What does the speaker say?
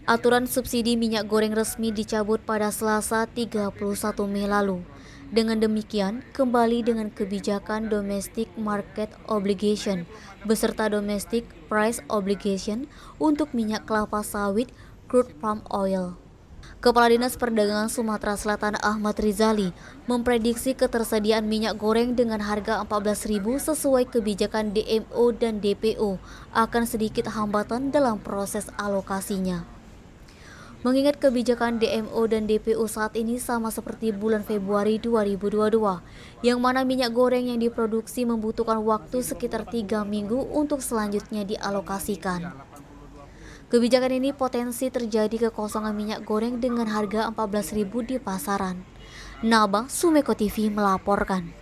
Aturan subsidi minyak goreng resmi dicabut pada Selasa 31 Mei lalu. Dengan demikian, kembali dengan kebijakan Domestic Market Obligation beserta Domestic Price Obligation untuk minyak kelapa sawit crude palm oil. Kepala Dinas Perdagangan Sumatera Selatan Ahmad Rizali memprediksi ketersediaan minyak goreng dengan harga 14.000 sesuai kebijakan DMO dan DPO akan sedikit hambatan dalam proses alokasinya. Mengingat kebijakan DMO dan DPO saat ini sama seperti bulan Februari 2022, yang mana minyak goreng yang diproduksi membutuhkan waktu sekitar 3 minggu untuk selanjutnya dialokasikan. Kebijakan ini potensi terjadi kekosongan minyak goreng dengan harga 14.000 di pasaran. Nabang Sumeko TV melaporkan.